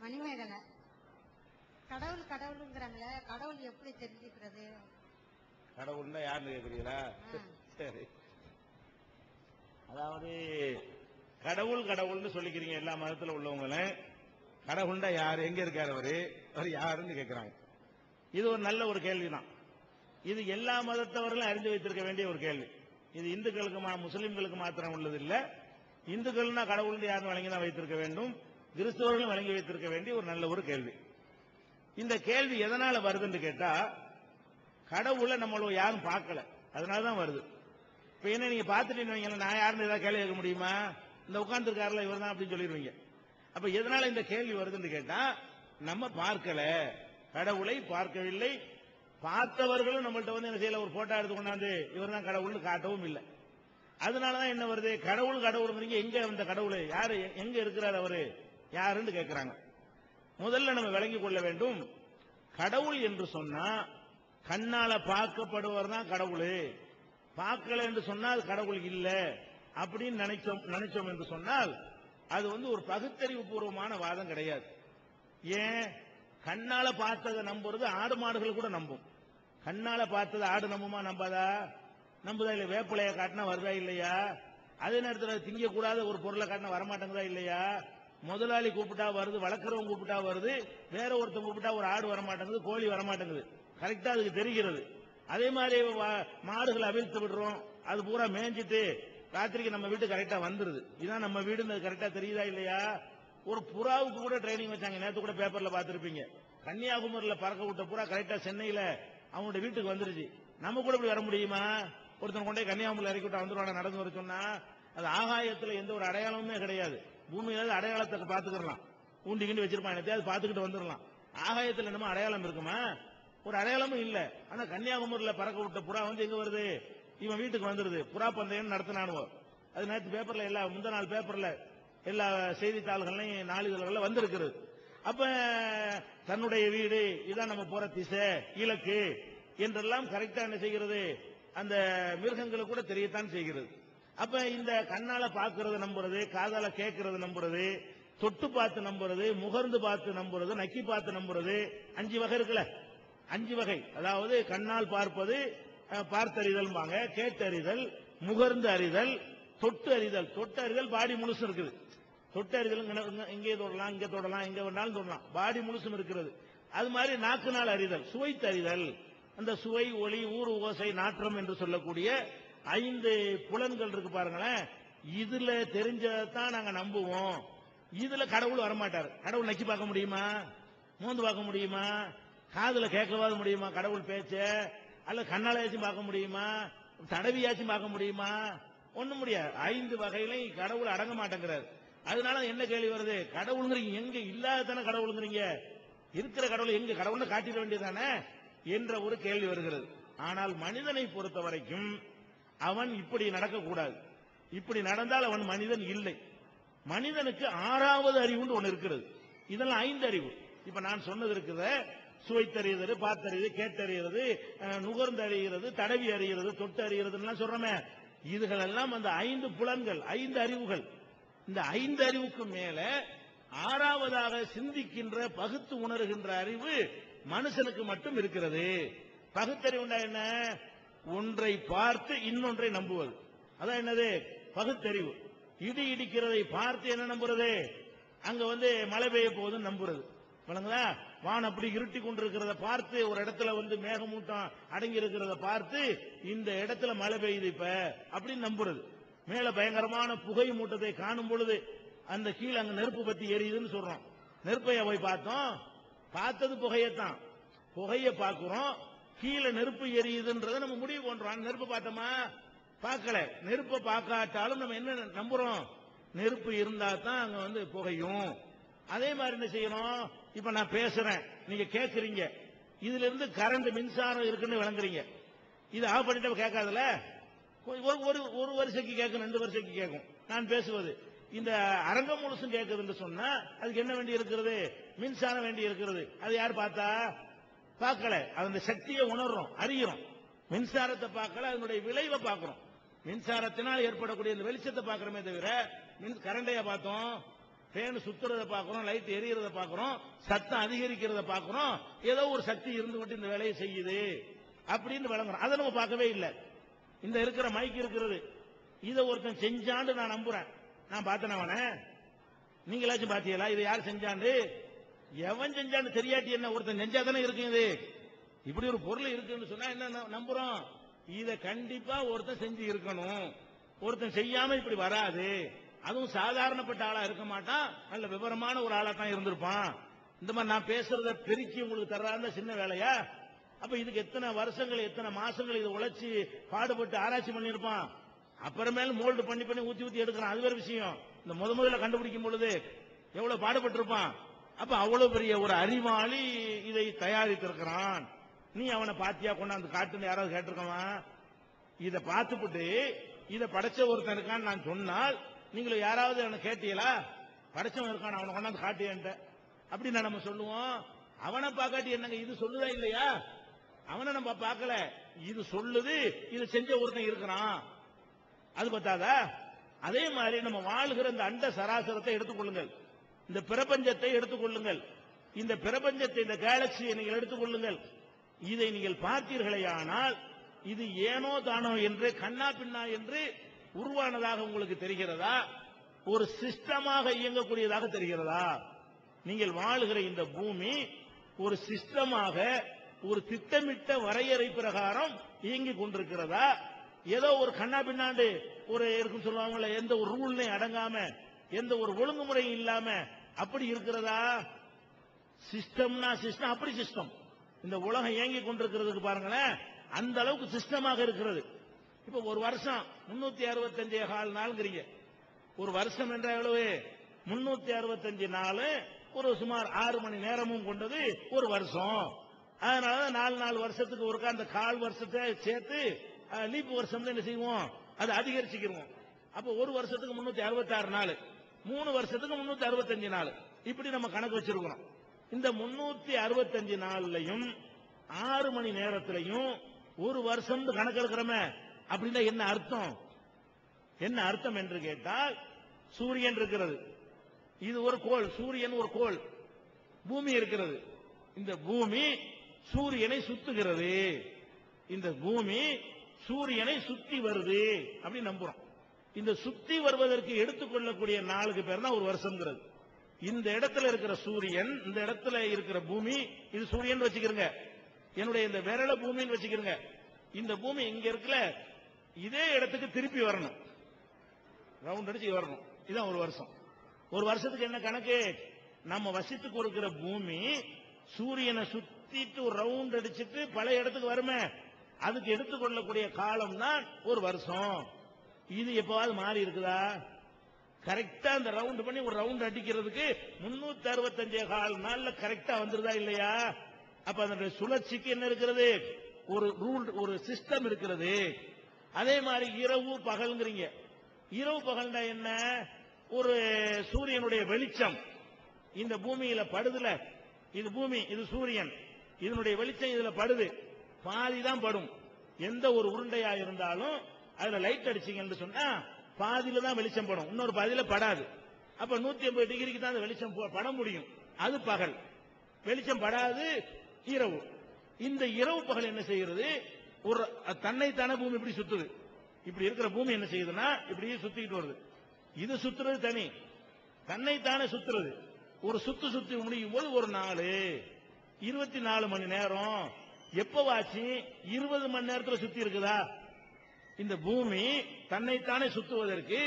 மணிமேகலை. கடவுள் கடவுளுங்கிறாங்களே, கடவுள் எப்படி தெரிஞ்சுக்கிறது? கடவுள்னா யாருன்னு கேக்குறீங்களா? சரி, அதாவது கடவுள் கடவுள்னு சொல்லிக்கிறீங்க எல்லா மதத்துல உள்ளவங்கள. கடவுள்னா யாரு, எங்க இருக்காரு அவர் யாருன்னு கேட்கிறாங்க. இது ஒரு நல்ல ஒரு கேள்விதான். இது எல்லா மதத்தவர்களும் அறிந்து வைத்திருக்க வேண்டிய ஒரு கேள்வி. இது இந்துக்களுக்கு முஸ்லிம்களுக்கு மாத்திரம் உள்ளது இல்ல. இந்துக்கள்னா கடவுள் யாருன்னு வழங்கி தான் வைத்திருக்க வேண்டும், கிறிஸ்தவர்களும் வழங்கி வைத்திருக்க வேண்டிய ஒரு நல்ல ஒரு கேள்வி. இந்த கேள்வி எதனால வருதுன்னு கேட்டா, கடவுளை நம்மள யாரும் பார்க்கல, அதனாலதான் வருது. இப்ப என்ன நீங்க பார்த்துட்டீங்க, நான் யாருன்னு ஏதாவது கேள்வி கேட்க முடியுமா? இந்த உட்கார்ந்து இருக்காருல இவர் தான் அப்படின்னு சொல்லிடுவீங்க. அப்ப எதனால இந்த கேள்வி வருதுன்னு கேட்டா, நம்ம பார்க்கல, கடவுளை பார்க்கவில்லை. பார்த்தவர்களும் நம்மள்ட்ட வந்து என்ன செய்யல, ஒரு போட்டோ எடுத்து கொண்டாந்து இவர் தான் கடவுள்னு காட்டவும் இல்லை. அதனாலதான் என்ன வருது, கடவுள் கடவுளுங்கிறீங்க, எங்க அந்த கடவுள் யாரு, எங்க இருக்கிறார் அவரு யாருன்னு கேட்கிறாங்க. முதல்ல நம்ம விளங்கிக் கொள்ள வேண்டும், கடவுள் என்று சொன்னா கண்ணால பார்க்கப்படுவர் தான் கடவுள். பார்க்கல என்று சொன்னால் கடவுள் இல்ல அப்படின்னு நினைச்சோம் என்று சொன்னால் அது வந்து ஒரு பகுத்தறிவு பூர்வமான வாதம் கிடையாது. ஏன், கண்ணால பார்த்ததை நம்புறது ஆடு மாடுகள் கூட நம்பும். கண்ணால பார்த்தது ஆடு நம்புமா, நம்பாதா? நம்புதா இல்லையா? வேப்பிலைய காட்டினா வருதா இல்லையா? அதே நேரத்தில் திங்க கூடாத ஒரு பொருளை காட்டினா வரமாட்டேங்குதா இல்லையா? முதலாளி கூப்பிட்டா வருது, வளர்க்கிறவங்க கூப்பிட்டா வருது, வேற ஒருத்தர் கூப்பிட்டா ஒரு ஆடு வரமாட்டேங்குது, கோழி வரமாட்டேங்குது. கரெக்டா அதுக்கு தெரிகிறது. அதே மாதிரி மாடுகளை அவிழ்த்து விடுறோம், அது பூரா மேய்ஞ்சிட்டு ராத்திரிக்கு நம்ம வீட்டு கரெக்டா வந்துருது. இதான் நம்ம வீடுன்னு கரெக்டா தெரியுதா இல்லையா? ஒரு புறாவுக்கு கூட ட்ரைனிங் வச்சாங்க, நேற்று கூட பேப்பர்ல பார்த்திருப்பீங்க. கன்னியாகுமரியில பறக்க விட்ட புறா கரெக்டா சென்னையில அவங்களோட வீட்டுக்கு வந்துருச்சு. நம்ம கூட இப்படி வர முடியுமா? ஒருத்தன் கொண்டே கன்னியாகுமரியில் இறக்கி விட்டா வந்துருவாங்க, நடந்து வர சொன்னா. அது ஆகாயத்துல எந்த ஒரு அடையாளமுமே கிடையாது. பூமியில அடையாளத்தை பாத்துக்கலாம், ஊண்டிக்கிண்டு வச்சிருப்பான், எதையாவது பாத்துக்கிட்டு வந்துடலாம். ஆகாயத்துல என்னமோ அடையாளம் இருக்குமா? ஒரு அடையாளமும் இல்ல. ஆனா கன்னியாகுமரியில பறக்க விட்ட புறா வந்து எங்க வருது, இவன் வீட்டுக்கு வந்துருது. புறா பந்தயம் நடத்தினானுவோ, அது நேற்று பேப்பர்ல எல்லா முந்த நாள் பேப்பர்ல எல்லா செய்தித்தாள்கள்லையும் நாளிதழ்கள்ல வந்திருக்கிறது. அப்ப தன்னுடைய வீடு இதான், நம்ம போற திசை இலக்கு என்றெல்லாம் கரெக்டா என்ன செய்கிறது, அந்த மிருகங்களுக்கு கூட தெரியத்தான் செய்கிறது. அப்ப இந்த கண்ணால பாக்குறது நம்புறது, காதால கேட்கறது நம்புறது, தொட்டு பார்த்து நம்புறது, முகர்ந்து பார்த்து நம்புறது, நக்கி பார்த்து நம்புறது, 5 வகை இருக்குல்ல. 5 வகை, அதாவது கண்ணால் பார்ப்பது பார்த்தறிதல், கேட்டறிதல், முகர்ந்து அறிதல், தொட்டு அறிதல். தொட்டு அறிதல் பாடி முழுசு இருக்குது. தொட்டு அறிதல் இங்கே தொடலாம், இங்க தொடலாம், எங்க வேணாலும் தொடலாம், பாடி முழுசும் இருக்கிறது. அது மாதிரி நாக்குநாள் அறிதல், சுவைத்தறிதல், அந்த சுவை, ஒளி, ஊறு, ஓசை, நாற்றம் என்று சொல்லக்கூடிய 5 புலன்கள் இருக்கு பாருங்களேன். இதுல தெரிஞ்சதான் நாங்க நம்புவோம். இதுல கடவுள் வரமாட்டாரு. கடவுள் நக்கி பார்க்க முடியுமா? மோந்து பார்க்க முடியுமா? காதுல கேட்கவாது முடியுமா கடவுள் பேச்ச? அல்ல கண்ணாலையாச்சும் பார்க்க முடியுமா? தடவியாச்சும் பார்க்க முடியுமா? ஒண்ணும் முடியாது. 5 வகையிலையும் கடவுள் அடங்க மாட்டேங்கிறார். அதனால என்ன கேள்வி வருது, கடவுளுங்கிறீங்க, எங்க இல்லாததானே கடவுளுங்கிறீங்க, இருக்கிற கடவுள் எங்க, கடவுள்னு காட்டிட வேண்டியதானே என்ற ஒரு கேள்வி வருகிறது. ஆனால் மனிதனை பொறுத்த வரைக்கும் அவன் இப்படி நடக்கக்கூடாது. இப்படி நடந்தால் அவன் மனிதன் இல்லை. மனிதனுக்கு 6வது அறிவுன்னு ஒன்று இருக்கிறது. இதெல்லாம் 5 அறிவு. இப்ப நான் சொன்னது இருக்குது, சுவைத்தறிகிறது, பார்த்தறிவது, கேட்டறிகிறது, நுகர்ந்து அறிகிறது, தடவி அறிகிறது, தொட்டு அறிகிறதுலாம் சொல்றமே, இதுகளெல்லாம் அந்த 5 புலன்கள், 5 அறிவுகள். இந்த 5 அறிவுக்கு மேல 6வதாக சிந்திக்கின்ற, பகுத்து உணர்கின்ற அறிவு மனுஷனுக்கு மட்டும் இருக்கிறது. பகுத்தறிவுண்டா என்ன? ஒன்றை பார்த்து இன்னொன்றை நம்புவது. அதான் என்னது, பகுத்தறிவு. இடி இடிக்கிறதை பார்த்து என்ன நம்புறது, அங்க வந்து மழை பெய்ய போகுதுன்னு நம்புறது. வழங்குதா? வான் அப்படி இருட்டி கொண்டிருக்கிறத பார்த்து, ஒரு இடத்துல வந்து மேகமூட்டம் அடங்கி இருக்கிறத பார்த்து இந்த இடத்துல மழை பெய்யுது இப்ப அப்படின்னு நம்புறது. மேல பயங்கரமான புகை மூட்டத்தை காணும் பொழுது அந்த கீழே அங்க நெருப்பு பத்தி எரியுதுன்னு சொல்றோம். நெருப்பைய போய் பார்த்தோம், பார்த்தது புகையத்தான், புகைய பார்க்கிறோம், கீழே நெருப்பு எரியுதுன்றதை நம்ம முடிவு பண்றோம். நெருப்பு பார்த்தோமா? பார்க்கல. நெருப்பை பார்க்காட்டாலும் நம்ம என்ன நம்புறோம், நெருப்பு இருந்தா தான் அங்க வந்து புகையும். அதே மாதிரி என்ன செய்யணும், இப்ப நான் பேசுறேன், நீங்க கேட்கறீங்க, இதுல இருந்து கரண்ட் மின்சாரம் இருக்குன்னு விளங்குறீங்க. இது ஆஃப் பண்ணிட்டு கேட்காதுல, ஒரு வரிசைக்கு கேட்கும், 2 வரிசைக்கு கேட்கும் நான் பேசுவது. இந்த அரங்கம் முழுசும் கேட்குதுன்னு சொன்னா அதுக்கு என்ன வேண்டி இருக்கிறது, மின்சாரம் வேண்டி இருக்கிறது. அது யார் பார்த்தா? பார்க்கல. அந்த சக்தியை உணர்றோம், அறிகிறோம். மின்சாரத்தை பார்க்கல, அதனுடைய விளைவை பார்க்கிறோம். மின்சாரத்தினால் ஏற்படக்கூடிய இந்த வெளிச்சத்தை பார்க்கிறோமே தவிர கரண்டையா பார்த்தோம் ஃபேன் சுத்துறத பாக்குறோம், லைட் எரியறத பாக்குறோம், சத்தம் அதிகரிக்கிறத பாக்குறோம், ஏதோ ஒரு சக்தி இருந்துகிட்டு இந்த வேலையை செய்யுது அப்படின்னு விளங்குறோம். அதை நம்ம பார்க்கவே இல்லை. இந்த இருக்கிற மைக் இருக்கிறது, இதை ஒருத்தன் செஞ்சான்னு நான் நம்புறேன். நான் பார்த்தேன் அவனை, நீங்களாச்சும் பாத்தீங்களா இதை யார் செஞ்சாண்டு? எவன் செஞ்சான்னு தெரியாட்டி என்ன, ஒருத்தன் செஞ்சாதானே இருக்கு. இது இப்படி ஒரு பொருள் இருக்குன்னு சொன்னா என்ன நம்புறோம்? இதை கண்டிப்பா ஒருத்தன் செஞ்சு இருக்கணும். ஒருத்தன் செய்யாம இப்படி வராது. அதுவும் சாதாரணப்பட்ட ஆளா இருக்க மாட்டான், நல்ல விவரமான ஒரு ஆளா தான் இருந்திருப்பான். இந்த மாதிரி நான் பேசுறத பெருக்கி உங்களுக்கு தர்றாருந்த சின்ன வேலையா? அப்ப இதுக்கு எத்தனை வருஷங்கள் எத்தனை மாசங்கள் இதை உழைச்சி பாடுபட்டு ஆராய்ச்சி பண்ணிருப்பான். அப்புறமேல மோல்டு பண்ணி பண்ணி ஊத்தி ஊத்தி எடுக்கிறான், அது வேற விஷயம். இந்த முதல்ல கண்டுபிடிக்கும் பொழுது எவ்வளவு பாடுபட்டு இருப்பான். அப்ப அவ்வளவு பெரிய ஒரு அறிவாளி இதை தயாரித்திருக்கிறான். நீ அவனை பாத்தியா கொண்டாந்து காட்டுன்னு யாராவது கேட்டிருக்கவா? இதை பார்த்துப்பட்டு இதை படைச்ச ஒருத்தன் இருக்கான்னு நான் சொன்னால் நீங்களும் யாராவது அவனை கேட்டீங்களா? படைச்சவன் இருக்கான் அவனை கொண்டாந்து காட்டியன்ட்ட அப்படி நம்ம சொல்லுவோம். அவனை பார்க்காட்டி என்னங்க இது சொல்லுதா இல்லையா? அவனை நம்ம பார்க்கல, இது சொல்லுது, இது செஞ்ச ஒருத்தன் இருக்கிறான். அது பார்த்தாதா? அதே மாதிரி நம்ம வாழ்கிற இந்த அண்ட சராசரத்தை எடுத்துக்கொள்ளுங்கள், இந்த பிரபஞ்சத்தை எடுத்துக்கொள்ளுங்கள், இந்த பிரபஞ்சத்தை இந்த கேலக்சியை நீங்கள் எடுத்துக்கொள்ளுங்கள். இதை நீங்கள் பார்த்தீர்களேயானால் இது ஏனோ தானோ என்று கண்ணா பின்னா என்று உருவானதாக உங்களுக்கு தெரிகிறதா? ஒரு சிஸ்டமாக இயங்கக்கூடியதாக தெரிகிறதா? நீங்கள் வாழுகிற இந்த பூமி ஒரு சிஸ்டமாக ஒரு திட்டமிட்ட வரையறை பிரகாரம் இயங்கிக் கொண்டிருக்கிறதா? ஏதோ ஒரு கண்ணா பின்னாண்டு ஒரு இருக்கும் சொல்லுவாங்கல்ல, எந்த ஒரு ரூல்லையும் அடங்காம எந்த ஒரு ஒழுங்குமுறையும் இல்லாம அப்படி இருக்கிறதா? சிஸ்டம்னா சிஸ்டம், அப்படி சிஸ்டம். இந்த உலகம் இயங்கி கொண்டிருக்கிறதுக்கு பாருங்களேன், அந்த அளவுக்கு சிஸ்டமாக இருக்கிறது. இப்ப ஒரு வருஷம் 365 நாள்ங்கிறீங்க. ஒரு வருஷம் என்ற எவ்வளவு? 365 நாள், ஒரு சுமார் 6 மணி நேரமும் கொண்டது ஒரு வருஷம். அதனால 4 வருஷத்துக்கு ஒருக்கா அந்த கால் வருஷத்தை சேர்த்து லீப் வருஷம் என்ன செய்வோம், அது அதிகரிச்சுக்கிறோம். அப்ப ஒரு வருஷத்துக்கு 366 நாள், 3 வருஷத்துக்கு 365 நாள், இப்படி நம்ம கணக்கு வச்சிருக்கிறோம். இந்த 365 நாள்லையும் 6 மணி நேரத்திலையும் ஒரு வருஷம் கணக்கு எடுக்கிறோமே, அப்படின்னா என்ன அர்த்தம்? என்ன அர்த்தம் என்று கேட்டால், சூரியன் இருக்கிறது, இது ஒரு கோள், சூரியன் ஒரு கோள், பூமி இருக்கிறது. இந்த பூமி சூரியனை சுத்துகிறது, இந்த பூமி சூரியனை சுத்தி வருது அப்படி நம்புறோம். இந்த சுத்தி வருவதற்கு எடுத்துக்கொள்ளக்கூடிய நாளுக்கு பேர் தான் ஒரு வருஷம்ங்கிறது. இந்த இடத்துல இருக்கிற சூரியன், இந்த இடத்துல இருக்கிற பூமி, இது சூரியன் வச்சுக்கிறங்க, என்னுடைய இந்த விரல பூமின்னு வச்சுக்கிறங்க. இந்த பூமி இங்க இருக்குல்ல, இதே இடத்துக்கு திருப்பி வரணும், ரவுண்ட் அடிச்சு வரணும். இதுதான் ஒரு வருஷம். ஒரு வருஷத்துக்கு என்ன கணக்கு? நம்ம வசித்து கொடுக்கிற பூமி சூரியனை சுத்திட்டு ஒரு ரவுண்ட் அடிச்சுட்டு பழைய இடத்துக்கு வருமே, அதுக்கு எடுத்துக்கொள்ளக்கூடிய காலம் தான் ஒரு வருஷம். இது எப்பாவது மாறி இருக்குதா? கரெக்டா அந்த ரவுண்ட் பண்ணி ஒரு ரவுண்ட் அடிக்கிறதுக்கு 365 நாள்ல கரெக்டா வந்துருதா இல்லையா? அப்ப அதனுடைய சுழற்சிக்கு என்ன இருக்கிறது? ஒரு ரூல், ஒரு சிஸ்டம் இருக்கிறது. அதே மாதிரி இரவு பகல்ங்கிறீங்க. இரவு பகல்னா என்ன? ஒரு சூரியனுடைய வெளிச்சம் இந்த பூமியில படுதுல, இது பூமி, இது சூரியன், இதனுடைய வெளிச்சம் இதுல படுது, பாதி தான் படும். எந்த ஒரு உருண்டையா இருந்தாலும் அதுல லைட் அடிச்சீங்கன்னு சொன்னா பாதியில தான் வெளிச்சம் படும், இன்னொரு பாதியில படாது. அப்ப 180 டிகிரிக்கு தான் அந்த வெளிச்சம் பட முடியும், அது பகல். வெளிச்சம் படாது இரவு. இந்த இரவு பகல் என்ன செய்கிறது? ஒரு தன்னைத்தானே பூமி இப்படி சுத்துது. இப்படி இருக்கிற பூமி என்ன செய்யுதுன்னா இப்படியே சுத்திக்கிட்டு வருது. இது சுத்துறது தனி, தன்னைத்தானே சுத்துறது. ஒரு சுத்தி முடியும் போது ஒரு நாள் 24 மணி நேரம். எப்பவாச்சு 20 மணி நேரத்தில் சுத்தி இருக்குதா? இந்த பூமி தன்னைத்தானே சுத்துவதற்கு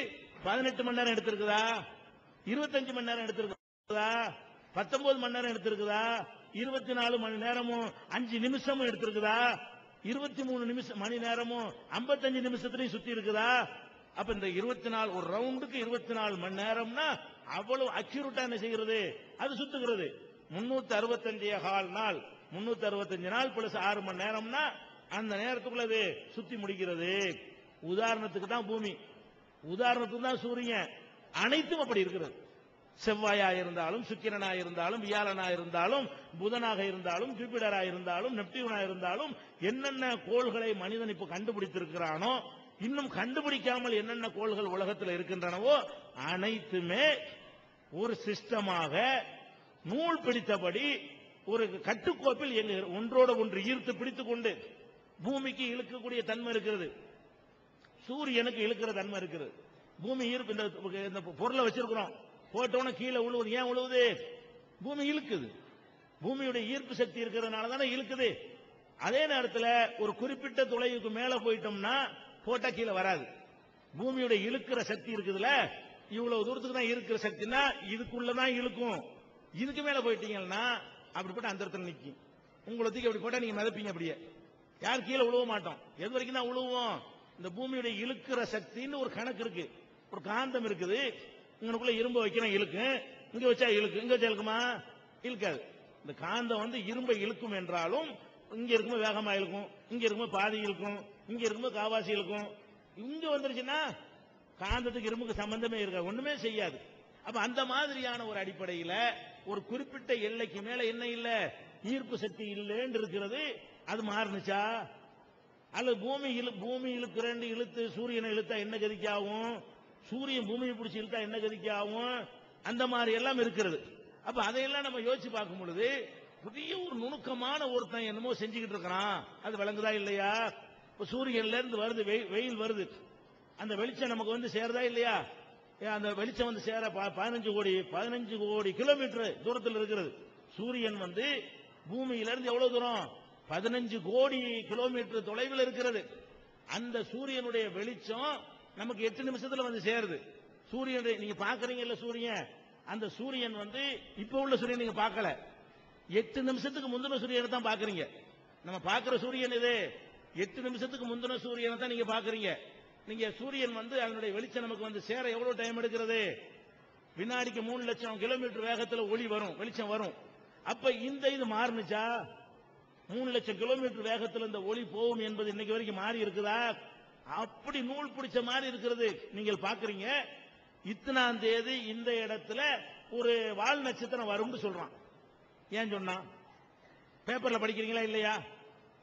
18 மணி நேரம் எடுத்திருக்குதா? 25 மணி நேரம் எடுத்திருக்குதா? 19 மணி நேரம் எடுத்திருக்குதா? 24 மணி நேரமும் 5 நிமிஷமும் எடுத்திருக்குதா? 23 மணி நேரமும் 55 நிமிஷத்திலையும் சுத்தி இருக்குதா? அப்ப இந்த 24 ஒரு ரவுண்டுக்கு 24 மணி நேரம்னா அவ்வளவு அக்யூரேட்டா என்ன செய்கிறது? அது சுத்துகிறது. 365 நாள், 365 நாள் பிளஸ் 6 மணி நேரம்னா அந்த நேரத்துக்குள்ள அது சுத்தி முடிக்கிறது. உதாரணத்துக்கு தான் பூமி, உதாரணத்துக்கு தான் சூரியன், அனைத்தும் அப்படி இருக்கிறது. செவ்வாயா இருந்தாலும், சுக்கிரனா இருந்தாலும், வியாழனா இருந்தாலும், புதனாக இருந்தாலும், ஜூபிடரா இருந்தாலும், நெப்டியூனா இருந்தாலும், என்னென்ன கோள்களை மனிதன் இப்ப கண்டுபிடித்திருக்கிறானோ, இன்னும் கண்டுபிடிக்காமல் என்னென்ன கோள்கள் உலகத்தில் இருக்கின்றனவோ அனைத்துமே ஒரு சிஸ்டமாக நூல் பிடித்தபடி ஒரு கட்டுக்கோப்பில் எங்க ஒன்றோட ஒன்று ஈர்த்து பிடித்துக் கொண்டு பூமிக்கு இழுக்கக்கூடிய தன்மை இருக்கிறது, சூரியனுக்கு இழுக்கிற தன்மை இருக்கிறது. பூமி ஈர்ப்பு இந்த பொருளை வச்சிருக்கிறோம், போட்டோன்னு கீழே விழுவுது. ஏன் விழுவுது? பூமி இழுக்குது. பூமியுடைய ஈர்ப்பு சக்தி இருக்கிறதுனால தானே இழுக்குது. அதே நேரத்தில் ஒரு குறிப்பிட்ட தொலைவுக்கு மேல போயிட்டோம்னா போட்டா கீழே வராது. பூமியுடைய இழுக்கிற சக்தி இருக்குதுல, இவ்வளவு தூரத்துக்கு தான் இருக்கிற சக்தினா இதுக்குள்ளதான் இழுக்கும். இதுக்கு மேல போயிட்டீங்கன்னா அப்படிப்பட்ட அந்த இடத்துல நிற்கும். உங்களுக்கு அப்படி போட்டா நீங்க மிதப்பீங்க. அப்படியே யார் கீழே விழுவ மாட்டோம். எது வரைக்கும் தான் விழுவோம்? இந்த பூமியுடைய இழுக்கிற சக்தின்னு ஒரு கணக்கு இருக்கு, ஒரு காந்தம் இருக்குது. இங்கனுக்குள்ள இரும்பு வைக்கிறேன் இழுக்கும், இங்க வச்சா இழுக்கும், இங்க வச்சா இழுக்குமா? இழுக்காது. இந்த காந்தம் இரும்பை இழுக்கும் என்றாலும் இங்க இருக்கும்போது வேகமா இழுக்கும், இங்க இருக்கும்போது பாதி இழுக்கும், இங்க இருக்கும்போது காவாசி இழுக்கும். இங்க வந்துருச்சுன்னா காந்தத்துக்கு இரும்புக்கு சம்பந்தமே இருக்காது, ஒண்ணுமே செய்யாது. அப்ப அந்த மாதிரியான ஒரு அடிப்படையில் ஒரு குறிப்பிட்ட எல்லைக்கு மேல என்ன இல்ல, ஈர்ப்பு சக்தி இல்லைன்னு இருக்கிறது. அது மாறுனுச்சா? அல்லது பூமி இழுக்கிறேன் இழுத்து சூரியனை இழுத்தா என்ன கதிக்கு ஆகும்? சூரியன் பூமியை பிடிச்சி இழுத்தா என்ன கதிக்கு ஆகும்? அந்த மாதிரி எல்லாம் இருக்கிறது. அப்ப அதையெல்லாம் நம்ம யோசிச்சு பார்க்கும் பொழுது புதிய ஒரு நுணுக்கமான ஒருத்தன் என்னமோ செஞ்சுக்கிட்டு இருக்கிறான். அது விளங்குதா இல்லையா? இப்ப சூரியன்ல இருந்து வருது, வெயில் வருது, அந்த வெளிச்சம் நமக்கு சேருதா இல்லையா? அந்த வெளிச்சம் சேர 15 கோடி கிலோமீட்டர் தூரத்தில் இருக்கிறது. சூரியன் பூமியிலிருந்து எவ்வளவு தூரம்? 15 கோடி கிலோமீட்டர் தொலைவில் இருக்கிறது. அந்த சூரியனுடைய வெளிச்சம் நமக்கு 8 நிமிஷத்துல சேருது. சூரியனுடைய நீங்க பாக்குறீங்கல்ல சூரியன், அந்த சூரியன் இப்ப உள்ள சூரியன் நீங்க பார்க்கல, 8 நிமிஷத்துக்கு முந்தின சூரியனை தான் பாக்குறீங்க. நம்ம பாக்குற சூரியன் இது 8 நிமிஷத்துக்கு முந்தின சூரியனை தான் நீங்க பாக்குறீங்க. நீங்க சூரியன் அதனுடைய வெளிச்சம் நமக்கு சேர எவ்வளவு டைம் எடுக்கிறது? வினாடிக்கு 3 லட்சம் கிலோமீட்டர் வேகத்துல ஒளி வரும், வெளிச்சம் வரும். அப்ப இது மாறுனுச்சா? 3 லட்சம் கிலோமீட்டர் வேகத்தில் இந்த ஒளி போகும் என்பது இன்னைக்கு வரைக்கும் மாறி இருக்குதா? அப்படி நூல் பிடிச்ச மாதிரி இருக்கிறது. நீங்கள் பாக்குறீங்க, இத்தனாம் தேதி இந்த இடத்துல ஒரு வால் நட்சத்திரம் வரும்னு சொல்றான். ஏன் சொன்னா? பேப்பர்ல படிக்கிறீங்களா இல்லையா?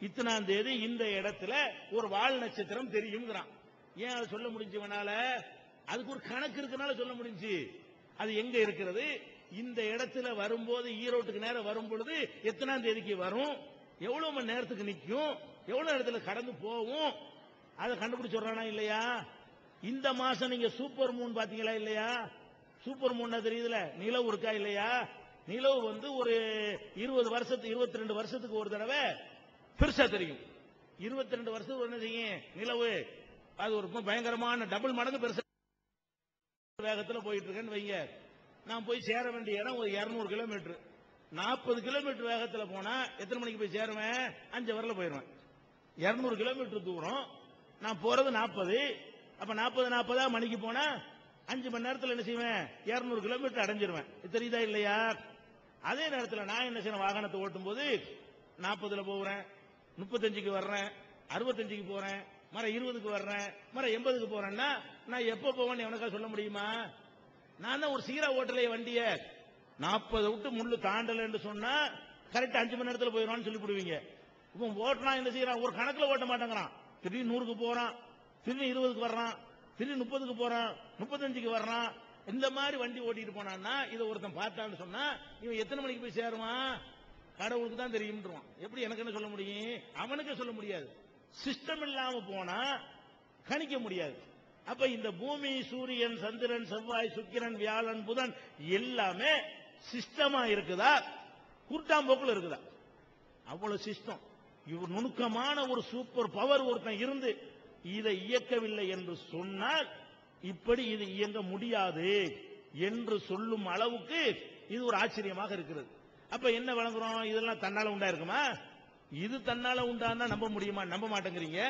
இத்தனாம் தேதி இந்த இடத்துல ஒரு வால் நட்சத்திரம் தெரியும்ங்கிறான். ஏன் அதை சொல்ல முடிஞ்சவனால? அதுக்கு ஒரு கணக்கு இருக்கனால சொல்ல முடிஞ்சு. அது எங்க இருக்கிறது? இந்த இடத்துல வரும்போது, ஈரோட்டுக்கு நேரம் வரும் பொழுது எத்தனாம் தேதிக்கு வரும், எவ்வளவு மணி நேரத்துக்கு நிற்கும், எவ்வளவு நேரத்துல கடந்து போகும், அதை கண்டுபிடிச்சு சொல்றானா இல்லையா? இந்த மாசம் நீங்க சூப்பர் மூன் பாத்தீங்களா இல்லையா? சூப்பர் மூன் தெரியுதுல, நிலவு இருக்கா இல்லையா? நிலவு ஒரு 22 வருஷத்துக்கு ஒரு தடவை பெருசா தெரியும். 22 வருஷத்துக்கு என்ன செய்யும் நிலவு? அது ஒரு பயங்கரமான டபுள் மடங்கு பெருசா வேகத்தில் போயிட்டு இருக்கேன்னு வைங்க. நான் போய் சேர வேண்டிய இடம் ஒரு 200 கிலோமீட்டர். 40 கிலோமீட்டர் வேகத்தில் போனா எத்தனை மணிக்கு போய் சேருவேன்? 5 வரல போயிருவேன். 200 கிலோமீட்டர் தூரம் நான் போறது 40. அப்ப 40 மணிக்கு போனா 5 மணி நேரத்தில் என்ன செய்வேன்? 200 கிலோமீட்டர் அடைஞ்சிருவேன். தெரியுதா இல்லையா? அதே நேரத்தில் நான் என்ன செய்யணும்? வாகனத்தை ஓட்டும் போது 40ல போறேன், 35க்கு வர்றேன், 65க்கு போறேன், மர 20க்கு வர்றேன், மர 80க்கு போறேன்னா நான் எப்ப போவேன்னு எவனுக்கா சொல்ல முடியுமா? நான் தான் ஒரு சீரா ஓட்டலையே வண்டிய. 40 விட்டு முள்ளு தாண்டலன்னு சொன்னா கரெக்ட் 5 மணி நேரத்தில் போயிடுவான்னு சொல்லி போடுவீங்க. இப்போ ஓட்டலாம் என்ன செய்யறான்? ஒரு கணக்குல ஓட்ட மாட்டேங்கிறான். திடீர்னு 100க்கு போறான், திடீர்னு 20க்கு வர்றான், திடீர்னு 30க்கு போறான், 35க்கு வர்றான். இந்த மாதிரி வண்டி ஓட்டிட்டு போனான்னா இதை ஒருத்தன் பார்த்தான்னு சொன்னா இவன் எத்தனை மணிக்கு போய் சேருவான்? கடவுளுக்கு தான் தெரியும்ன்றான். எப்படி எனக்கு என்ன சொல்ல முடியும்? அவனுக்கே சொல்ல முடியாது. சிஸ்டம் இல்லாம போனா கணிக்க முடியாது. அப்ப இந்த பூமி, சூரியன், சந்திரன், செவ்வாய், சுக்கிரன், வியாழன், புதன் எல்லாமே சிஸ்டமா இருக்குதா, கூட்டாம்போக்குல இருக்குதா? அவ்வளவு சிஸ்டம். இவர் நுணுக்கமான ஒரு சூப்பர் பவர் ஒருத்தன் இருந்து இதை இயக்கவில்லை என்று சொன்னால் இப்படி இது இயங்க முடியாது என்று சொல்லும் அளவுக்கு இது ஒரு ஆச்சரியமாக இருக்கிறது. அப்ப என்ன வழங்குறோம்? இதெல்லாம் தன்னால உண்டா இருக்குமா? இது தன்னால உண்டானா நம்ப முடியுமா? நம்ப மாட்டேங்கிறீங்க.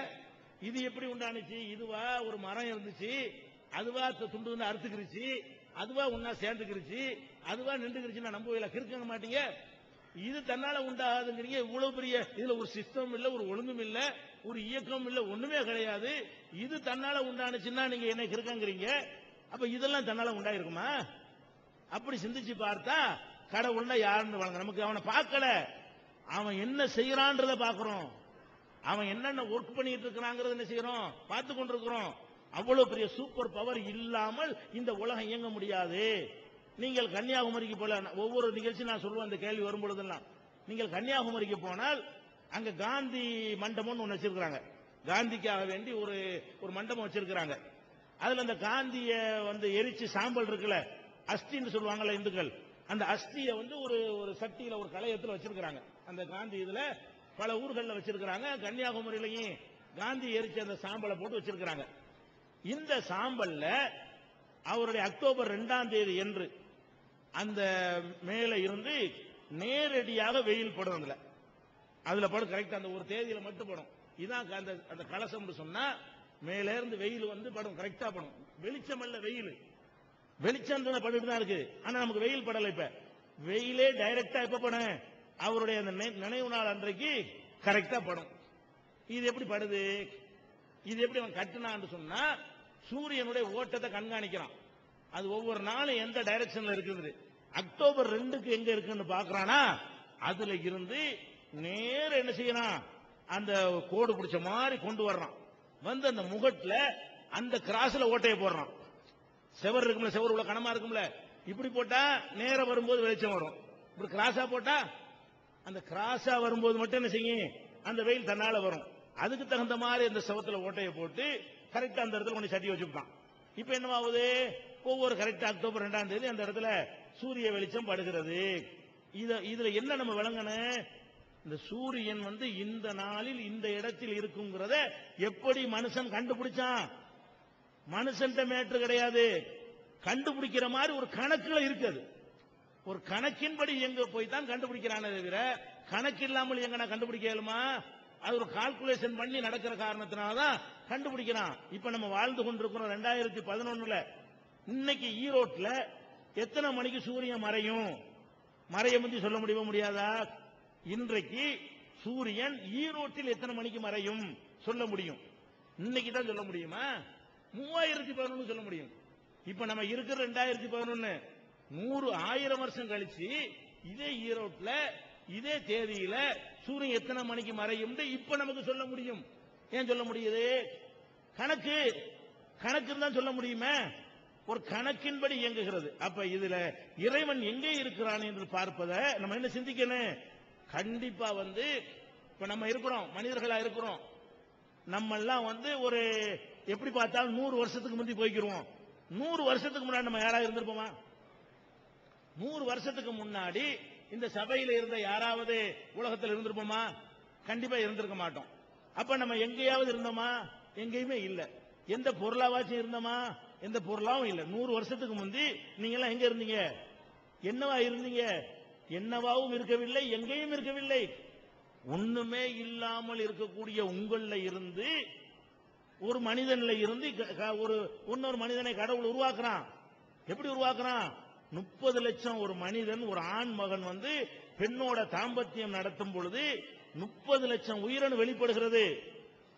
இது எப்படி உண்டானுச்சு? இதுவா ஒரு மரம் இருந்துச்சு, அதுவா துண்டு அறுத்துக்கிருச்சு, அதுவா ஒன்னா சேர்ந்துக்கிருச்சு, அதுவா நின்றுக்கிருச்சு, நம்புவீங்களா? கிறுக்க மாட்டீங்க. இது தன்னால உண்டாகுதுங்கிறீங்க. இவ்வளவு பெரிய இதுல ஒரு சிஸ்டம் இல்ல, ஒரு ஒழுங்கும் இல்ல, ஒரு இயக்கம் இல்ல, ஒண்ணுமே கிடையாது. இது தன்னால உண்டானுச்சுன்னா நீங்க என்ன கிறுக்கங்கிறீங்க? அப்ப இதெல்லாம் தன்னால உண்டாயிருக்குமா? அப்படி சிந்திச்சு பார்த்தா கடவுள்னா யாருன்னு வழங்க நமக்கு அவனை பார்க்கல, அவன் என்ன செய்யறான்றத பாக்குறோம், அவன் என்னென்ன ஒர்க் பண்ணிட்டு இருக்கிறாங்கிறத என்ன செய்யறோம்? பார்த்து கொண்டிருக்கிறோம். அவ்வளவு பெரிய சூப்பர் பவர் இல்லாமல் இந்த உலகம் இயங்க முடியாது நீங்கள் கன்னியாகுமரிக்கு போல, ஒவ்வொரு நிகழ்ச்சி நான் சொல்லுவேன் அந்த கேள்வி வரும் பொழுதெல்லாம், நீங்கள் கன்னியாகுமரிக்கு போனால் அங்க காந்தி மண்டபம்னு ஒன்று வச்சிருக்கிறாங்க. காந்திக்காக வேண்டி ஒரு மண்டபம் வச்சிருக்கிறாங்க. அதுல அந்த காந்திய எரிச்சு சாம்பல் இருக்குல்ல, அஸ்தின்னு சொல்லுவாங்கல்ல இந்துக்கள், அந்த அஸ்தியை ஒரு சட்டியில ஒரு களையத்துல வச்சிருக்கிறாங்க. அந்த காந்தி இதுல பல ஊர்களில் வச்சிருக்கிறாங்க. கன்னியாகுமரியிலையும் காந்தி எரிச்ச அந்த சாம்பலை போட்டு வச்சிருக்கிறாங்க. இந்த சாம்பல்ல அவருடைய அக்டோபர் 2ஆம் தேதி என்று அந்த மேல இருந்து நேரடியாக வெயில் படும். அதுல படும் கரெக்டா, அந்த ஒரு தேதியில மட்டும் படும். இதான் அந்த கலசம் சொன்னா மேல இருந்து வெயில் படும், கரெக்டா படும். வெளிச்சம் அல்ல, வெயில். வெளிச்சம் பட்டுட்டு தான் இருக்கு, ஆனா நமக்கு வெயில் படல. இப்ப வெயிலே டைரக்டா எப்ப படும்? அவருடைய அந்த நினைவு நாள் அன்றைக்கு கரெக்டா படும். இது எப்படி படுது? இது எப்படி அவன் கட்டுனான்னு சொன்னா, சூரியனுடைய ஓட்டத்தை கண்காணிக்கிறான். அது ஒவ்வொரு நாளும் எந்த டைரக்ஷன்ல இருக்குது, அக்டோபர் 2க்கு எங்க இருக்குன்னு பாக்குறானா, அதுல இருந்து நேர என்ன செய்யறான், அந்த கோடு பிடிச்ச மாதிரி கொண்டு வர்றான். அந்த முகட்டுல அந்த கிராஸ்ல ஓட்டையை போடுறான். செவர் இருக்கும்ல, செவர் உள்ள கனமா இருக்கும்ல, இப்படி போட்டா நேர வரும்போது வெளிச்சம் வரும். இப்படி கிராஸா போட்டா, அந்த கிராஸா வரும்போது மட்டும் என்ன செய்யும், அந்த வெயில் தன்னால வரும். அதுக்கு தகுந்த மாதிரி அந்த செவத்துல ஓட்டையை போட்டு கரெக்டா அந்த இடத்துல கொண்டு சட்டி வச்சுட்டான். இப்ப என்னவாகுது, ஒவ்வொரு கரெக்டா அக்டோபர் 2ஆம் தேதி அந்த இடத்துல சூரிய வெளிச்சம் படுகிறது. இதுல என்ன நம்ம விளங்கணும், இந்த சூரியன் இந்த நாளில் இந்த இடத்தில் இருக்குங்கிறத எப்படி மனுஷன் கண்டுபிடிச்சான்? மனுஷன் மேட்ரு கிடையாது, கண்டுபிடிக்கிற மாதிரி ஒரு கணக்குல இருக்குது. ஒரு கணக்கின்படி எங்க போய் தான் கண்டுபிடிக்கிறானே தவிர கணக்கு இல்லாமல் எங்க கண்டுபிடிக்க இயலுமா? அது ஒரு கால்குலேஷன் பண்ணி நடக்கிற காரணத்தினாலதான் கண்டுபிடிக்கிறான். இப்ப நம்ம வாழ்ந்து கொண்டிருக்கிறோம் 2011. இன்னைக்கு ஈரோட்ல எத்தனை மணிக்கு சூரியன் மறையும்? மறைய முந்தி சொல்ல முடியாதா? இன்றைக்கு சூரியன் ஈரோட்டில் எத்தனை மணிக்கு மறையும் சொல்ல முடியும். இன்னைக்கு தான் சொல்ல முடியுமா? 3011 சொல்ல முடியும். இப்ப நம்ம இருக்கிற 2011, 1000 வருஷம் கழிச்சு இதே ஈரோட்ல இதே தேதியில சூரியன் எத்தனை மணிக்கு மறையும் இப்ப நமக்கு சொல்ல முடியும். ஏன் சொல்ல முடியுது? கணக்கு தான் சொல்ல முடியுமே. ஒரு கணக்கின்படி இயங்குகிறது. அப்ப இதுல இறைவன் எங்கே இருக்கிறான் என்று பார்ப்பதை நம்ம என்ன சிந்திக்கணும்? கண்டிப்பா இப்ப நம்ம இருக்கிறோம், மனிதர்களா இருக்கிறோம். நம்ம எல்லாம் ஒரு எப்படி பார்த்தாலும் 100 வருஷத்துக்கு முந்தி போய்க்கிறோம். 100 வருஷத்துக்கு முன்னாடி நம்ம யாராவது இருந்திருப்போமா? 100 வருஷத்துக்கு முன்னாடி இந்த சபையில இருந்த யாராவது உலகத்தில் இருந்திருப்போமா? கண்டிப்பா இருந்திருக்க மாட்டோம். அப்ப நம்ம எங்கேயாவது இருந்தோமா? எங்கேயுமே இல்ல. எந்த பொருளாவாச்சும் இருந்தோமா? எந்த பொருளாவும் இல்ல. 100 வருஷத்துக்கு முந்தி நீங்க எல்லாம் எங்க இருந்தீங்க? என்னவா இருந்தீங்க? என்னவாவும் இருக்கவில்லை, எங்கேயும் இருக்கவில்லை. ஒண்ணுமே இல்லாமல் இருக்கக்கூடிய உங்கள்ல இருந்து ஒரு மனிதன்ல இருந்து இன்னொரு மனிதனை கடவுள் உருவாக்குறான். எப்படி உருவாக்குறான்? 30 லட்சம் ஒரு மனிதன், ஒரு ஆண் மகன் பெண்ணோட தாம்பத்தியம் நடத்தும் பொழுது 30 லட்சம் உயிரணு வெளிப்படுகிறது.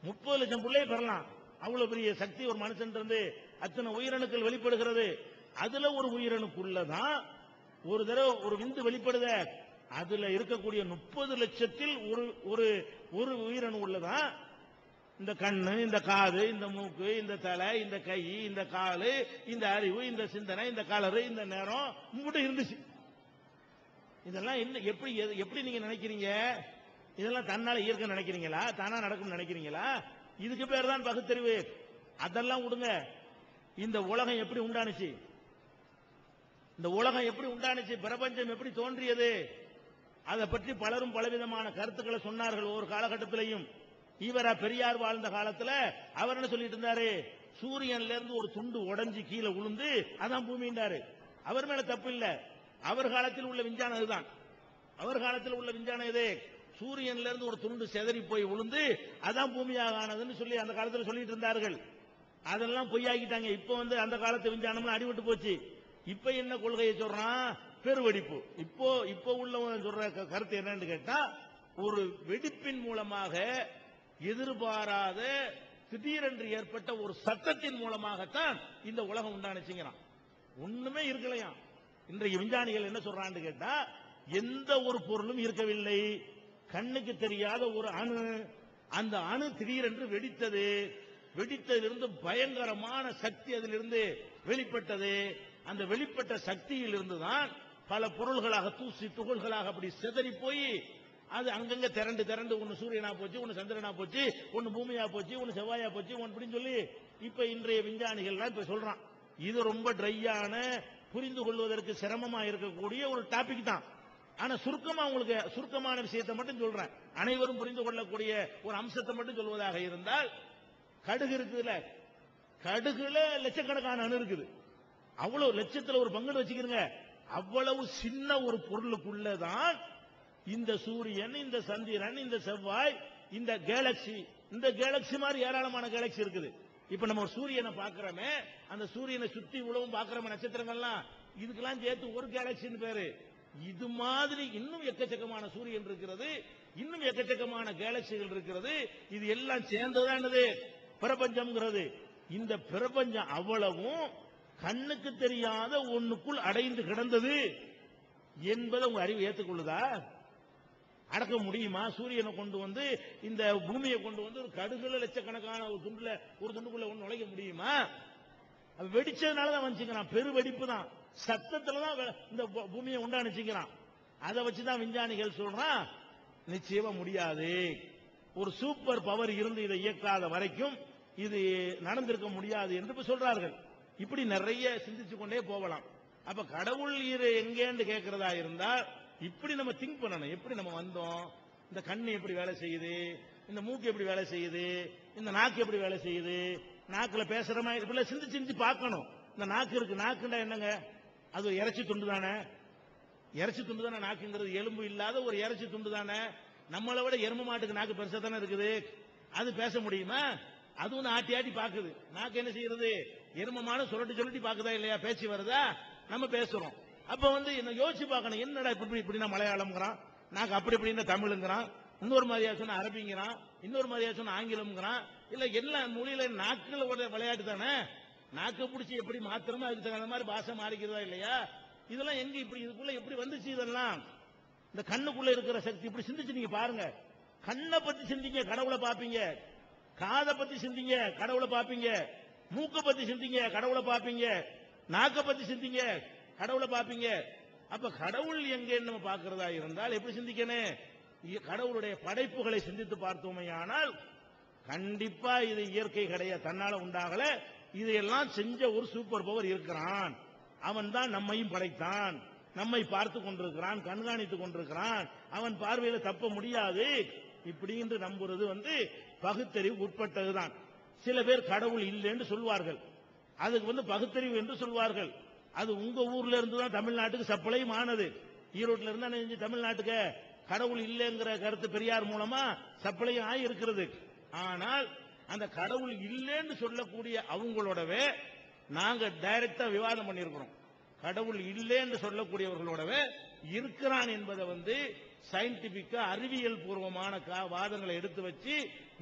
30 லட்சம் பிள்ளையை பெறலாம். அவ்வளவு பெரிய சக்தி ஒரு மனுஷன் இருந்து அத்தனை உயிரணுக்கள் வெளிப்படுகிறது. அதுல ஒரு உயிரணுக்குள்ளதான் ஒரு தடவை ஒரு விந்து வெளிப்படுத, அதுல இருக்கக்கூடிய 30 லட்சத்தில் ஒரு உயிரணு உள்ளதான் இந்த கண்ணு, இந்த காது, இந்த மூக்கு, இந்த தலை, இந்த கை, இந்த காலு, இந்த அறிவு, இந்த சிந்தனை, இந்த கலரு, இந்த நேரம் மட்டும் இருந்துச்சு. இதெல்லாம் என்ன, எப்படி நீங்க நினைக்கிறீங்க? இதெல்லாம் தன்னால இயற்கை நினைக்கிறீங்களா? தானா நடக்கும் நினைக்கிறீங்களா? இதுக்கு பேர் தான் பகுத்தறிவு. அதெல்லாம் விடுங்க. இந்த உலகம் எப்படி உண்டானுச்சு? இந்த உலகம் எப்படி உண்டானுச்சு? பிரபஞ்சம் எப்படி தோன்றியது? அதை பற்றி பலரும் பலவிதமான கருத்துக்களை சொன்னார்கள் ஒவ்வொரு காலகட்டத்திலையும். ஈவரா பெரியார் வாழ்ந்த காலத்துல அவர் என்ன சொல்லிட்டு இருந்தாரு? சூரியன்ல இருந்து ஒரு துண்டு உடைஞ்சு கீழே விழுந்து அதான் பூமின்றாரு. அவர் மேல தப்பு இல்ல. அவர் காலத்தில் உள்ள விஞ்ஞானம் இதுதான். அவர் காலத்தில் உள்ள விஞ்ஞானம் இது. சூரியன்ல இருந்து ஒரு துண்டு செதறி போய் விழுந்து அதான் பூமியாக ஆனதுன்னு சொல்லி அந்த காலத்தில் சொல்லிட்டு இருந்தார்கள். அதெல்லாம் பொய்யாக்கிட்டாங்க. இப்ப அந்த காலத்து விஞ்ஞானம் அடிபட்டு போச்சு. இப்ப என்ன கொள்கையை சொல்றான்? பெருவெடிப்பு. இப்போ உள்ளவன் சொல்ற கருத்து என்னன்னு கேட்டா, ஒரு வெடிப்பின் மூலமாக எதிர்பாராத திடீரென்று ஏற்பட்ட ஒரு சத்தத்தின் மூலமாகத்தான் இந்த உலகம் உண்டானுச்சுங்கிறான். ஒண்ணுமே இருக்கலையா. இன்றைய விஞ்ஞானிகள் என்ன சொல்றான்னு கேட்டா, எந்த ஒரு பொருளும் இருக்கவில்லை. கண்ணுக்கு தெரியாத ஒரு அணு, அந்த அணு திடீரென்று வெடித்தது. வெடித்ததிலிருந்து பயங்கரமான சக்தி அதிலிருந்து வெளிப்பட்டது. அந்த வெளிப்பட்ட சக்தியில் இருந்துதான் பல பொருள்களாக தூசி துகள்களாக அப்படி சிதறி போய் அது அங்கங்க திரண்டு திரண்டு ஒன்னு சூரியனா போச்சு, ஒன்னு சந்திரனா போச்சு, ஒன்னு பூமியா போச்சு, ஒன்னு செவ்வாயா போச்சு, அப்படின்னு சொல்லி இப்ப இன்றைய விஞ்ஞானிகள்லாம் இப்ப சொல்றான். இது ரொம்ப ட்ரையான, புரிந்து கொள்வதற்கு சிரமமா இருக்கக்கூடிய ஒரு டாபிக் தான். ஆனா சுருக்கமா உங்களுக்கு சுருக்கமான விஷயத்தை மட்டும் சொல்றேன். அனைவரும் புரிந்து கொள்ளக்கூடிய ஒரு அம்சத்தை மட்டும் சொல்வதாக இருந்தால், கடுகு இருக்குதுல, கடுகுல லட்சக்கணக்கான அணு இருக்குது. அவ்வளவு லட்சத்துல ஒரு பங்கு வச்சுக்கிறங்க. அவ்வளவு சின்ன ஒரு பொருளுக்குள்ளதான் இந்த சூரியன், இந்த சந்திரன், இந்த செவ்வாய், இந்த கேலக்சி, இந்த கேலக்சி மாதிரி ஏராளமான கேலக்சி இருக்குது. இப்ப நம்ம ஒரு சூரியனை பாக்குறோமே, அந்த சூரியனை சுத்தி உலகம் பாக்குறோம் நட்சத்திரங்கள்லாம், இதுக்கெல்லாம் சேர்த்து ஒரு கேலக்சின்னு பேரு. இது மாதிரி இன்னும் எக்கச்சக்கமான சூரியன் இருக்கிறது, இன்னும் எக்கச்சக்கமான கேலக்சிகள் இருக்கிறது. இது எல்லாம் சேர்ந்ததானது பிரபஞ்சம்ங்கிறது. இந்த பிரபஞ்சம் அவ்வளவும் கண்ணுக்கு தெரியாத ஒண்ணுக்குள் அடைந்து கிடந்தது என்பதை உங்க அறிவு ஏற்றுக்கொள்ளுதா? அடக்க முடியுமா? சூரியனை கொண்டு வந்து இந்த பூமியை கொண்டு வந்து ஒரு கடுகுல லட்சக்கணக்கான ஒரு துண்டுக்குள்ள ஒண்ணு நுழைக்க முடியுமா? வெடிச்சதுனாலதான் வந்துச்சுக்கிறான். பெரு வெடிப்பு தான், சத்தத்துலதான் இந்த பூமியை உண்டானுச்சுக்கிறான். அதை வச்சுதான் விஞ்ஞானிகள் சொல்றான் நிச்சயமா முடியாது. ஒரு சூப்பர் பவர் இருந்து இதை இயக்காத வரைக்கும் இது நடந்திருக்க முடியாது என்று சொல்றார்கள். இப்படி நிறைய சிந்திச்சு கொண்டே போகலாம். அப்ப கடவுள் எங்கேன்னு கேட்கிறதா இருந்தால் இப்படி நம்ம திங்க் பண்ணணும். எப்படி நம்ம வந்தோம், இந்த கண்ணு எப்படி வேலை செய்யுது, இந்த மூக்கு எப்படி வேலை செய்யுது, இந்த நாக்கு எப்படி வேலை செய்யுது, நாக்குல பேசுறமா, இப்படி சிந்திச்சு சிந்திச்சு பார்க்கணும். இந்த நாக்கு இருக்கு, நாக்குண்டா என்னங்க? அது இறைச்சி துண்டு தானே, இறைச்சி துண்டு தானே நாக்குங்கிறது. எலும்பு இல்லாத ஒரு இறைச்சி துண்டு தானே. நம்மளை விட எருமை மாட்டுக்கு நாக்கு பெருசா தானே இருக்குது. அது பேச முடியுமா? அது வந்து ஆட்டி ஆட்டி பாக்குது. நாக்கு என்ன செய்யறது? எருமை மாடு சொல்லி பாக்குதா இல்லையா? பேச்சு வருதா? நம்ம பேசுறோம். அப்ப வந்து என்ன யோசிச்சு பார்க்கணும். என்னடா இப்படி இப்படின்னா மலையாளம்ங்கிறான், நாக்கு அப்படி இப்படின்னா தமிழுங்கிறான், இன்னொரு மாதிரியா சொன்னா அரபிங்கிறான், இன்னொரு மாதிரியா சொன்னா ஆங்கிலம்ங்கிறான். இல்ல எல்லா மொழியில நாக்குல விளையாட்டு தானே. நாக்கு பிடிச்சி எப்படி மாத்திரமோ அதுக்கு தகுந்த மாதிரி பாஷை மாறிக்கிறதா இல்லையா? இதெல்லாம் எங்க இப்படி இதுக்குள்ள எப்படி வந்துச்சு? இதெல்லாம் இந்த கண்ணுக்குள்ள இருக்கிற சக்தி. இப்படி சிந்திச்சு நீங்க பாருங்க. கண்ணை பத்தி சிந்திங்க, கடவுளை பாப்பீங்க. காதை பத்தி சிந்திங்க, கடவுளை பாப்பீங்க. மூக்க பத்தி சிந்திங்க, கடவுளை பாப்பீங்க. நாக்க பத்தி சிந்திங்க, கடவுளை பாப்பீங்க. அப்ப கடவுள் எங்கன்னு நம்ம பார்க்கிறதா இருந்தால் எப்படி சிந்திக்கணும்? கடவுளுடைய படைப்புகளை சிந்தித்து பார்த்தோமையானால் கண்டிப்பா இது இயற்கை கிடையாது, தன்னால உண்டாகல. இதையெல்லாம் செஞ்ச ஒரு சூப்பர் பவர் இருக்கிறான். அவன் தான் நம்மையும் படைத்தான், நம்மை பார்த்து கொண்டிருக்கிறான், கண்காணித்துக் கொண்டிருக்கிறான். அவன் பார்வையில தப்ப முடியாது. இப்படி என்று நம்புறது வந்து பகுத்தறிவு உட்பட்டதுதான். சில பேர் கடவுள் இல்லைன்னு சொல்வார்கள், அதுக்கு வந்து பகுத்தறிவு என்று சொல்வார்கள். அது உங்க ஊர்ல இருந்து தான் தமிழ்நாட்டுக்கு சப்ளையும் ஆனது. ஈரோட்ல இருந்தா தமிழ்நாட்டுக்கு கடவுள் இல்லைங்கிற கருத்து பெரியார் மூலமா சப்ளையும் ஆகி இருக்கிறது. ஆனால் அந்த கடவுள் இல்லைன்னு சொல்லக்கூடிய அவங்களோடவே நாங்க டைரக்டா விவாதம் பண்ணியிருக்கிறோம். கடவுள் இல்லைன்னு சொல்லக்கூடியவர்களோடவே இருக்கிறான் என்பதை வந்து சயின்டிபிக்கா அறிவியல் பூர்வமான வாதங்களை எடுத்து வச்சு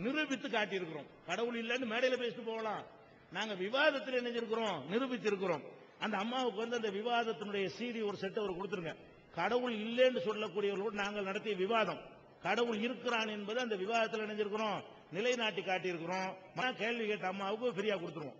நிரூபித்து காட்டியிருக்கிறோம். கடவுள் இல்லைன்னு மேடையில பேசிட்டு போகலாம், நாங்க விவாதத்தில் நினைச்சிருக்கிறோம், நிரூபித்திருக்கிறோம். அந்த அம்மாவுக்கு வந்து அந்த விவாதத்தினுடைய CD ஒரு செட் அவர் கொடுத்துருங்க. கடவுள் இல்லைன்னு சொல்லக்கூடியவர்களோடு நாங்கள் நடத்திய விவாதம், கடவுள் இருக்கிறான் என்பது அந்த விவாதத்தில் நினைஞ்சிருக்கிறோம், நிலைநாட்டி காட்டியிருக்கிறோம். கேள்வி கேட்ட அம்மாவுக்கு ஃப்ரீயா கொடுத்துருவோம்.